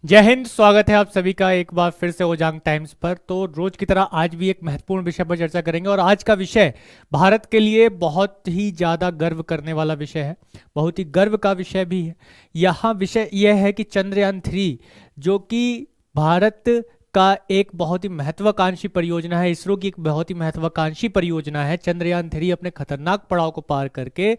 जय हिंद। स्वागत है आप सभी का एक बार फिर से ओजांग टाइम्स पर। तो रोज की तरह आज भी एक महत्वपूर्ण विषय पर चर्चा करेंगे और आज का विषय भारत के लिए बहुत ही ज़्यादा गर्व करने वाला विषय है, बहुत ही गर्व का विषय भी है। यहाँ विषय यह है कि चंद्रयान 3 जो कि भारत का एक बहुत ही महत्वाकांक्षी परियोजना है, इसरो की एक बहुत ही महत्वाकांक्षी परियोजना है। चंद्रयान 3 अपने खतरनाक पड़ाव को पार करके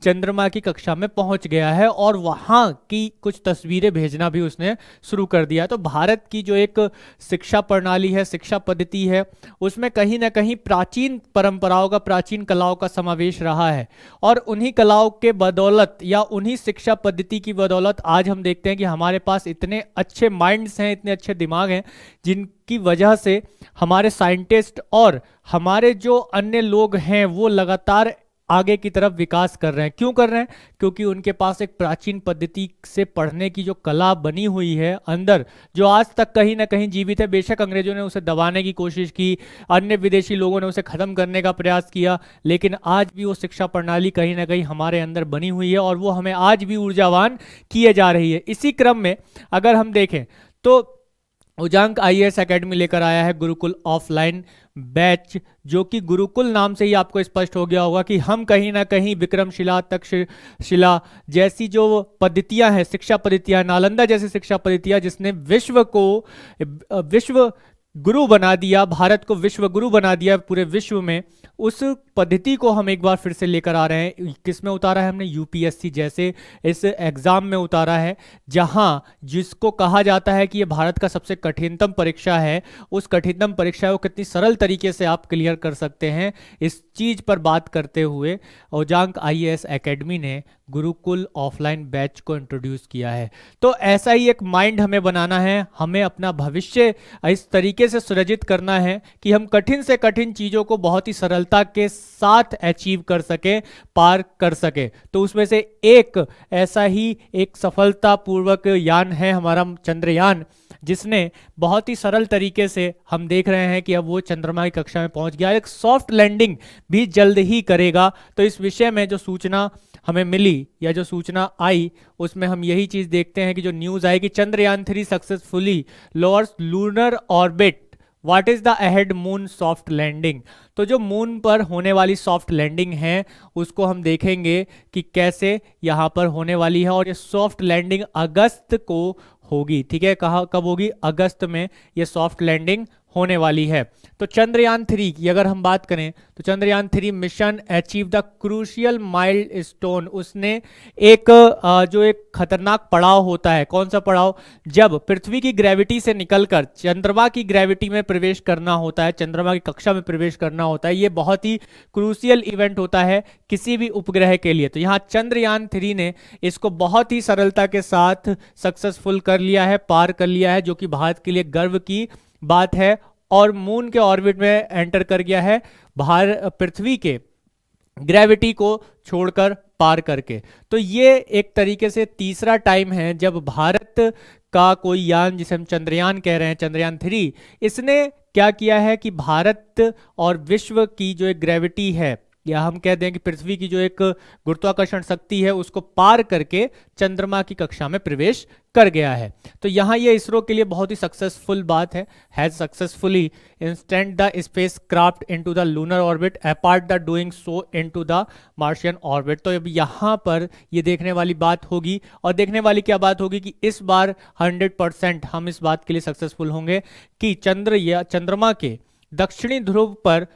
चंद्रमा की कक्षा में पहुंच गया है और वहां की कुछ तस्वीरें भेजना भी उसने शुरू कर दिया है। तो भारत की जो एक शिक्षा प्रणाली है, शिक्षा पद्धति है, उसमें कहीं ना कहीं प्राचीन परंपराओं का, प्राचीन कलाओं का समावेश रहा है। और उन्हीं कलाओं के बदौलत या उन्हीं शिक्षा पद्धति की बदौलत आज हम देखते हैं कि हमारे पास इतने अच्छे माइंड्स हैं, इतने अच्छे दिमाग हैं, जिनकी वजह से हमारे साइंटिस्ट और हमारे जो अन्य लोग हैं वो लगातार आगे की तरफ विकास कर रहे हैं। क्यों कर रहे हैं? क्योंकि उनके पास एक प्राचीन पद्धति से पढ़ने की जो कला बनी हुई है अंदर, जो आज तक कहीं ना कहीं जीवित है। बेशक अंग्रेजों ने उसे दबाने की कोशिश की, अन्य विदेशी लोगों ने उसे खत्म करने का प्रयास किया, लेकिन आज भी वो शिक्षा प्रणाली कहीं ना कहीं हमारे अंदर बनी हुई है और वो हमें आज भी ऊर्जावान किए जा रही है। इसी क्रम में अगर हम देखें तो उजांक आईएएस एकेडमी लेकर आया है गुरुकुल ऑफलाइन बैच, जो कि गुरुकुल नाम से ही आपको स्पष्ट हो गया होगा कि हम कहीं ना कहीं विक्रमशिला, तक्षशिला जैसी जो पद्धतियां हैं, शिक्षा पद्धतियां, नालंदा जैसी शिक्षा पद्धतियां, जिसने विश्व को विश्व गुरु बना दिया, भारत को विश्व गुरु बना दिया पूरे विश्व में, उस पद्धति को हम एक बार फिर से लेकर आ रहे हैं। किस में उतारा है हमने? यूपीएससी जैसे इस एग्जाम में उतारा है, जहां जिसको कहा जाता है कि ये भारत का सबसे कठिनतम परीक्षा है। उस कठिनतम परीक्षा को कितनी सरल तरीके से आप क्लियर कर सकते हैं, इस चीज पर बात करते हुए ओजांक आईएएस एकेडमी ने गुरुकुल ऑफलाइन बैच को इंट्रोड्यूस किया है। तो ऐसा ही एक माइंड हमें बनाना है, हमें अपना भविष्य इस तरीके से सुरक्षित करना है कि हम कठिन से कठिन चीजों को बहुत ही सरलता के साथ अचीव कर सके, पार कर सके। तो उसमें से एक ऐसा ही एक सफलतापूर्वक यान है हमारा चंद्रयान, जिसने बहुत ही सरल तरीके से, हम देख रहे हैं कि अब वो चंद्रमा की कक्षा में पहुंच गया। एक सॉफ्ट लैंडिंग भी जल्द ही करेगा। तो इस विषय में जो सूचना हमें मिली या जो सूचना आई, उसमें हम यही चीज देखते हैं कि जो न्यूज आई कि Chandrayaan 3 successfully lowers lunar orbit, what is the ahead moon soft landing. तो जो मून पर होने वाली सॉफ्ट लैंडिंग है उसको हम देखेंगे कि कैसे यहाँ पर होने वाली है। और ये सॉफ्ट लैंडिंग अगस्त को होगी। ठीक है, कहा कब होगी? अगस्त में ये सॉफ्ट लैंडिंग होने वाली है। तो चंद्रयान 3 की अगर हम बात करें तो Chandrayaan 3 mission achieve the crucial milestone. उसने एक जो एक खतरनाक पड़ाव होता है, कौन सा पड़ाव? जब पृथ्वी की ग्रेविटी से निकलकर चंद्रमा की ग्रेविटी में प्रवेश करना होता है, चंद्रमा की कक्षा में प्रवेश करना होता है। ये बहुत ही क्रूशियल इवेंट होता है किसी भी उपग्रह के लिए। तो यहाँ चंद्रयान 3 ने इसको बहुत ही सरलता के साथ सक्सेसफुल कर लिया है, पार कर लिया है, जो कि भारत के लिए गर्व की बात है। और मून के ऑर्बिट में एंटर कर गया है, पृथ्वी के ग्रेविटी को छोड़कर, पार करके। तो ये एक तरीके से तीसरा टाइम है जब भारत का कोई यान, जिसे हम चंद्रयान कह रहे हैं, चंद्रयान 3, इसने क्या किया है कि भारत और विश्व की जो एक ग्रेविटी है, या हम कह दें कि पृथ्वी की जो एक गुरुत्वाकर्षण शक्ति है, उसको पार करके चंद्रमा की कक्षा में प्रवेश कर गया है। तो यहाँ ये इसरो के लिए बहुत ही सक्सेसफुल बात है। Has successfully instant the space craft into the lunar orbit apart the doing so into the Martian orbit. तो अब यहाँ पर ये देखने वाली बात होगी, और देखने वाली क्या बात होगी कि इस बार 100% हम इस बात के लिए सक्सेसफुल होंगे कि चंद्रमा के दक्षिणी ध्रुव पर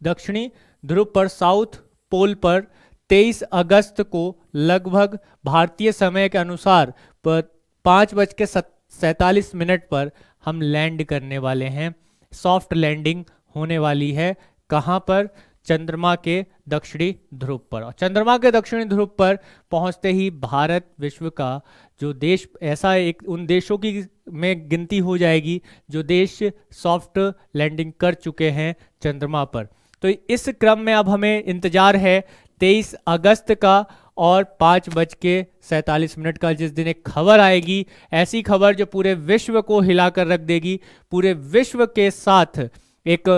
दक्षिणी ध्रुव पर, साउथ पोल पर 23 अगस्त को लगभग भारतीय समय के अनुसार 5:47 पर हम लैंड करने वाले हैं। सॉफ्ट लैंडिंग होने वाली है कहाँ पर? चंद्रमा के दक्षिणी ध्रुव पर। और चंद्रमा के दक्षिणी ध्रुव पर पहुंचते ही भारत विश्व का जो देश, ऐसा एक उन देशों की में गिनती हो जाएगी जो देश सॉफ्ट लैंडिंग कर चुके हैं चंद्रमा पर। तो इस क्रम में अब हमें इंतजार है 23 अगस्त का और 5:47 का, जिस दिन एक खबर आएगी, ऐसी खबर जो पूरे विश्व को हिलाकर रख देगी, पूरे विश्व के साथ एक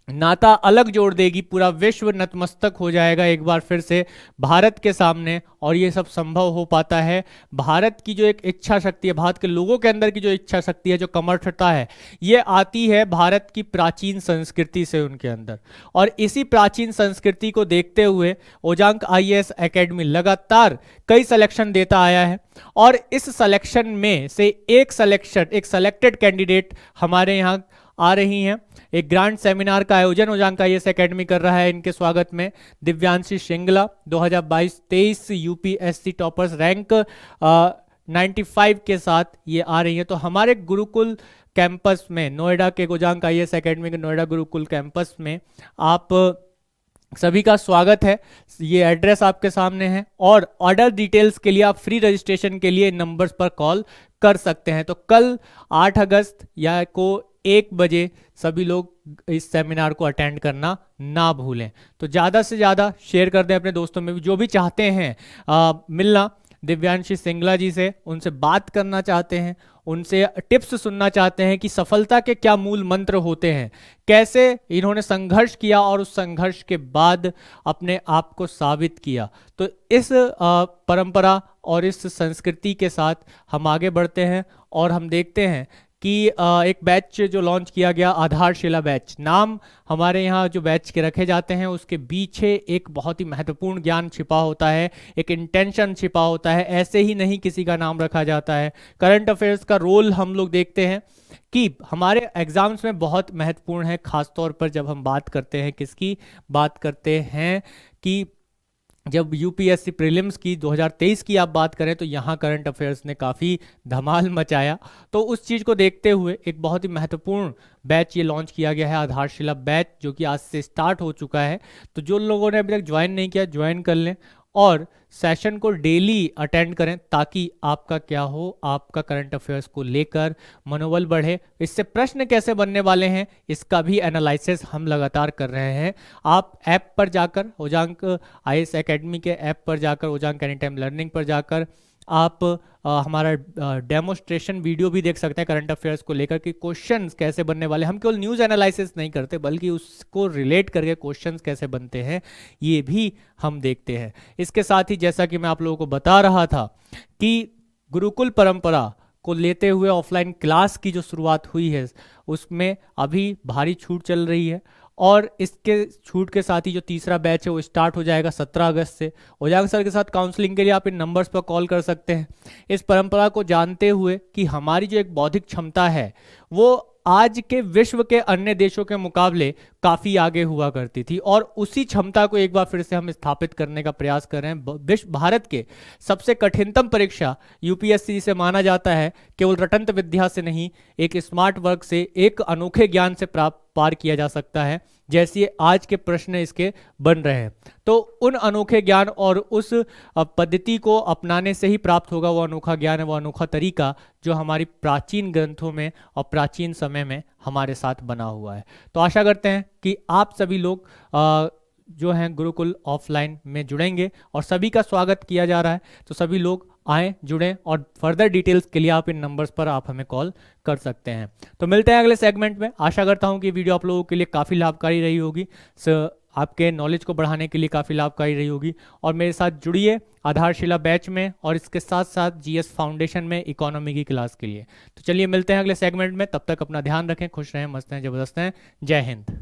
नाता अलग जोड़ देगी, पूरा विश्व नतमस्तक हो जाएगा एक बार फिर से भारत के सामने। और ये सब संभव हो पाता है भारत की जो एक इच्छा शक्ति है, भारत के लोगों के अंदर की जो इच्छा शक्ति है, जो कमर्थता है, ये आती है भारत की प्राचीन संस्कृति से उनके अंदर। और इसी प्राचीन संस्कृति को देखते हुए ओजांक आईएएस एकेडमी लगातार कई सिलेक्शन देता आया है। और इस सिलेक्शन में से एक सेलेक्टेड कैंडिडेट हमारे यहाँ आ रही हैं। एक ग्रांड सेमिनार का आयोजन ओजांक आईएएस एकेडमी कर रहा है। इनके स्वागत में Divyanshi Shringla 2022-23 UPSC toppers rank 95 के साथ ये आ रही है। तो हमारे गुरुकुल कैंपस में, नोएडा के ओजांक आईएएस एकेडमी के नोएडा गुरुकुल कैंपस में आप सभी का स्वागत है। ये एड्रेस आपके सामने है और ऑर्डर डिटेल्स के लिए आप फ्री रजिस्ट्रेशन के लिए नंबर्स पर कॉल कर सकते हैं। तो कल 8 अगस्त या को 1 बजे सभी लोग इस सेमिनार को अटेंड करना ना भूलें। तो ज़्यादा से ज़्यादा शेयर कर दें अपने दोस्तों में भी, जो भी चाहते हैं मिलना दिव्यांशी सिंगला जी से, उनसे बात करना चाहते हैं, उनसे टिप्स सुनना चाहते हैं कि सफलता के क्या मूल मंत्र होते हैं, कैसे इन्होंने संघर्ष किया और उस संघर्ष के बाद अपने आप को साबित किया। तो इस परंपरा और इस संस्कृति के साथ हम आगे बढ़ते हैं और हम देखते हैं कि एक बैच जो लॉन्च किया गया, आधारशिला बैच नाम हमारे यहाँ जो बैच के रखे जाते हैं, उसके पीछे एक बहुत ही महत्वपूर्ण ज्ञान छिपा होता है, एक इंटेंशन छिपा होता है। ऐसे ही नहीं किसी का नाम रखा जाता है। करंट अफेयर्स का रोल हम लोग देखते हैं कि हमारे एग्जाम्स में बहुत महत्वपूर्ण है, खासतौर पर जब हम बात करते हैं, किसकी बात करते हैं कि जब यूपीएससी प्रीलिम्स की 2023 की आप बात करें तो यहाँ करंट अफेयर्स ने काफ़ी धमाल मचाया। तो उस चीज़ को देखते हुए एक बहुत ही महत्वपूर्ण बैच ये लॉन्च किया गया है, आधारशिला बैच, जो कि आज से स्टार्ट हो चुका है। तो जो लोगों ने अभी तक ज्वाइन नहीं किया, ज्वाइन कर लें और सेशन को डेली अटेंड करें, ताकि आपका क्या हो, आपका करंट अफेयर्स को लेकर मनोबल बढ़े। इससे प्रश्न कैसे बनने वाले हैं, इसका भी एनालिसिस हम लगातार कर रहे हैं। आप ऐप पर जाकर, ओजांक आईएएस एकेडमी के ऐप पर जाकर, ओजांक एनी टाइम लर्निंग पर जाकर आप हमारा डेमोस्ट्रेशन वीडियो भी देख सकते हैं करंट अफेयर्स को लेकर कि क्वेश्चंस कैसे बनने वाले। हम केवल न्यूज़ एनालिसिस नहीं करते, बल्कि उसको रिलेट करके क्वेश्चंस कैसे बनते हैं ये भी हम देखते हैं। इसके साथ ही जैसा कि मैं आप लोगों को बता रहा था कि गुरुकुल परंपरा को लेते हुए ऑफलाइन क्लास की जो शुरुआत हुई है, उसमें अभी भारी छूट चल रही है। और इसके छूट के साथ ही जो तीसरा बैच है वो स्टार्ट हो जाएगा 17 अगस्त से। ओजांक सर के साथ काउंसलिंग के लिए आप इन नंबर्स पर कॉल कर सकते हैं। इस परंपरा को जानते हुए कि हमारी जो एक बौद्धिक क्षमता है वो आज के विश्व के अन्य देशों के मुकाबले काफ़ी आगे हुआ करती थी, और उसी क्षमता को एक बार फिर से हम स्थापित करने का प्रयास कर रहे हैं। विश्व भारत के सबसे कठिनतम परीक्षा यूपीएससी से माना जाता है, केवल रटंत विद्या से नहीं, एक स्मार्ट वर्क से, एक अनोखे ज्ञान से पार किया जा सकता है, जैसे आज के प्रश्न इसके बन रहे हैं। तो उन अनोखे ज्ञान और उस पद्धति को अपनाने से ही प्राप्त होगा वो अनोखा ज्ञान है, वो अनोखा तरीका जो हमारी प्राचीन ग्रंथों में और प्राचीन समय में हमारे साथ बना हुआ है। तो आशा करते हैं कि आप सभी लोग जो हैं गुरुकुल ऑफलाइन में जुड़ेंगे और सभी का स्वागत किया जा रहा है। तो सभी लोग आएँ, जुड़ें, और फर्दर डिटेल्स के लिए आप इन नंबर्स पर आप हमें कॉल कर सकते हैं। तो मिलते हैं अगले सेगमेंट में। आशा करता हूं कि वीडियो आप लोगों के लिए काफ़ी लाभकारी रही होगी, आपके नॉलेज को बढ़ाने के लिए काफ़ी लाभकारी रही होगी। और मेरे साथ जुड़िए आधारशिला बैच में और इसके साथ साथ जीएस फाउंडेशन में इकोनॉमी की क्लास के लिए। तो चलिए मिलते हैं अगले सेगमेंट में। तब तक अपना ध्यान रखें, खुश रहें, मस्त रहें, जबरदस्त हैं। जय हिंद।